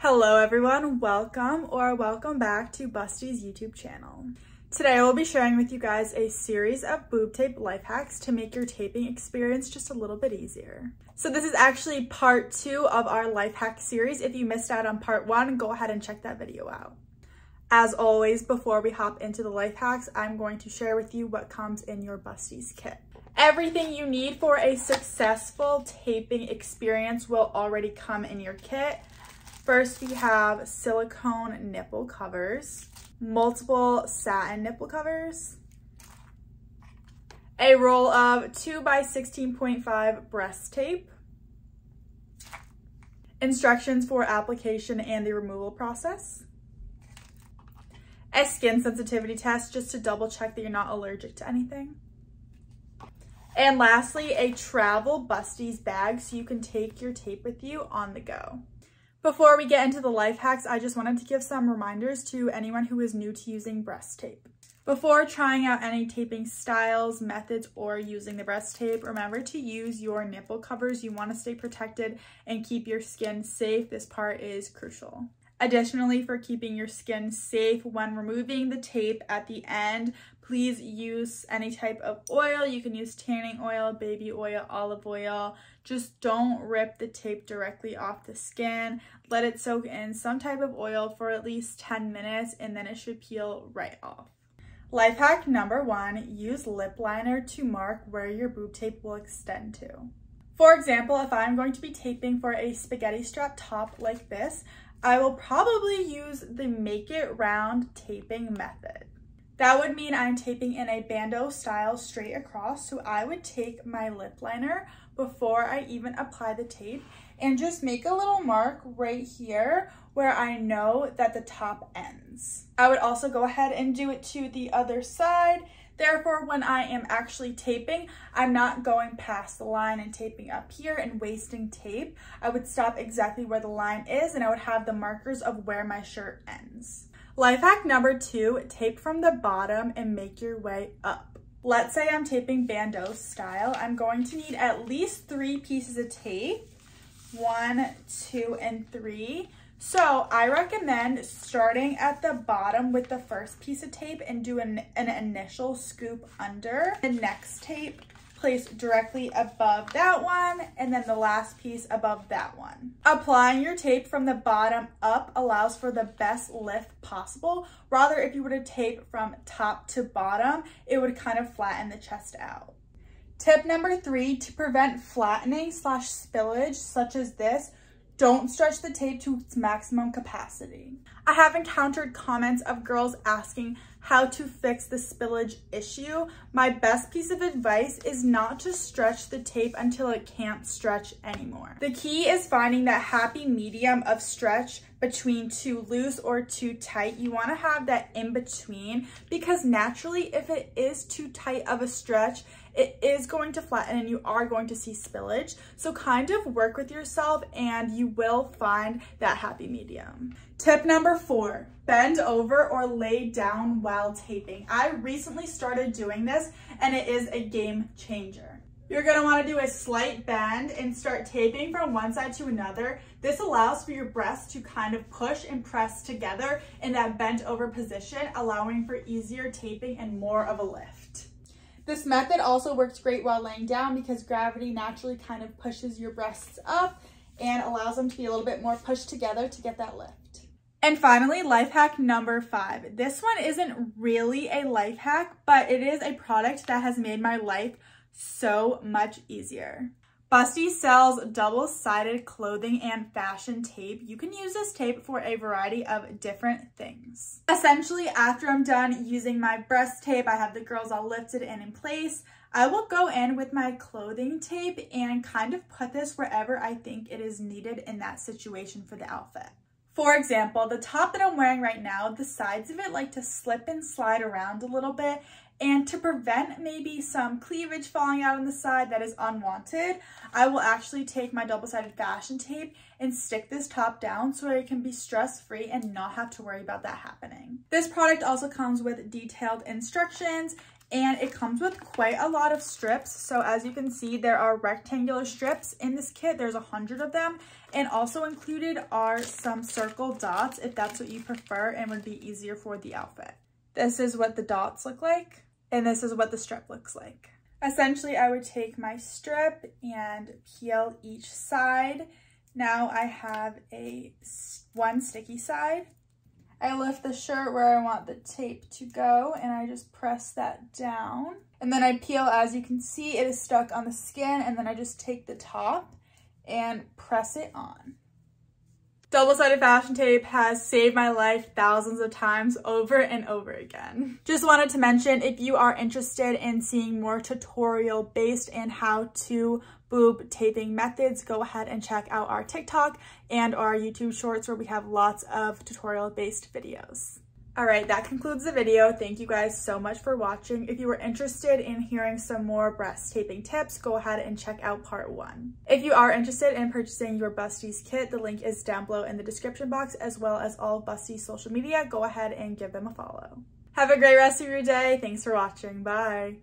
Hello everyone, welcome back to Busty's YouTube channel. Today I will be sharing with you guys a series of boob tape life hacks to make your taping experience just a little bit easier. So this is actually part 2 of our life hack series. If you missed out on part 1, go ahead and check that video out. As always, before we hop into the life hacks, I'm going to share with you what comes in your Busties kit. Everything you need for a successful taping experience will already come in your kit. First, we have silicone nipple covers, multiple satin nipple covers, a roll of 2 by 16.5 breast tape, instructions for application and the removal process, a skin sensitivity test just to double check that you're not allergic to anything, and lastly, a travel Busties bag so you can take your tape with you on the go. Before we get into the life hacks, I just wanted to give some reminders to anyone who is new to using breast tape. Before trying out any taping styles, methods, or using the breast tape, remember to use your nipple covers. You want to stay protected and keep your skin safe. This part is crucial. Additionally, for keeping your skin safe when removing the tape at the end, please use any type of oil. You can use tanning oil, baby oil, olive oil. Just don't rip the tape directly off the skin. Let it soak in some type of oil for at least 10 minutes and then it should peel right off. Life hack number 1, use lip liner to mark where your boob tape will extend to. For example, if I'm going to be taping for a spaghetti strap top like this, I will probably use the make it round taping method. That would mean I'm taping in a bandeau style straight across, so I would take my lip liner before I even apply the tape and just make a little mark right here where I know that the top ends. I would also go ahead and do it to the other side. Therefore, when I am actually taping, I'm not going past the line and taping up here and wasting tape. I would stop exactly where the line is and I would have the markers of where my shirt ends. Life hack number 2, tape from the bottom and make your way up. Let's say I'm taping bandeau style. I'm going to need at least 3 pieces of tape, 1, 2, and 3. So I recommend starting at the bottom with the first piece of tape and do an initial scoop under. The next tape, place directly above that one, and then the last piece above that one. Applying your tape from the bottom up allows for the best lift possible. Rather, if you were to tape from top to bottom, it would kind of flatten the chest out. Tip number 3, to prevent flattening / spillage such as this, don't stretch the tape to its maximum capacity. I have encountered comments of girls asking how to fix the spillage issue. My best piece of advice is not to stretch the tape until it can't stretch anymore. The key is finding that happy medium of stretch between too loose or too tight. You want to have that in between because naturally if it is too tight of a stretch, it is going to flatten and you are going to see spillage. So kind of work with yourself and you will find that happy medium. Tip number 4, bend over or lay down while taping. I recently started doing this and it is a game changer. You're going to want to do a slight bend and start taping from one side to another. This allows for your breasts to kind of push and press together in that bent over position, allowing for easier taping and more of a lift. This method also works great while laying down because gravity naturally kind of pushes your breasts up and allows them to be a little bit more pushed together to get that lift. And finally, life hack number 5. This one isn't really a life hack, but it is a product that has made my life so much easier. Busty sells double-sided clothing and fashion tape. You can use this tape for a variety of different things. Essentially, after I'm done using my breast tape, I have the girls all lifted and in place. I will go in with my clothing tape and kind of put this wherever I think it is needed in that situation for the outfit. For example, the top that I'm wearing right now, the sides of it like to slip and slide around a little bit. And to prevent maybe some cleavage falling out on the side that is unwanted, I will actually take my double-sided fashion tape and stick this top down so it can be stress-free and not have to worry about that happening. This product also comes with detailed instructions And it comes with quite a lot of strips. So as you can see, there are rectangular strips in this kit. There's 100 of them. And also included are some circle dots if that's what you prefer and would be easier for the outfit. This is what the dots look like. And this is what the strip looks like. Essentially, I would take my strip and peel each side. Now I have one sticky side. I lift the shirt where I want the tape to go and I just press that down. And then I peel. As you can see, it is stuck on the skin, and then I just take the top and press it on. Double-sided fashion tape has saved my life thousands of times over and over again. Just wanted to mention, if you are interested in seeing more tutorial-based and how-to boob taping methods, go ahead and check out our TikTok and our YouTube shorts where we have lots of tutorial-based videos. All right, that concludes the video. Thank you guys so much for watching. If you were interested in hearing some more breast taping tips, go ahead and check out part 1. If you are interested in purchasing your Busties kit, the link is down below in the description box, as well as all of Busty's social media. Go ahead and give them a follow. Have a great rest of your day. Thanks for watching. Bye.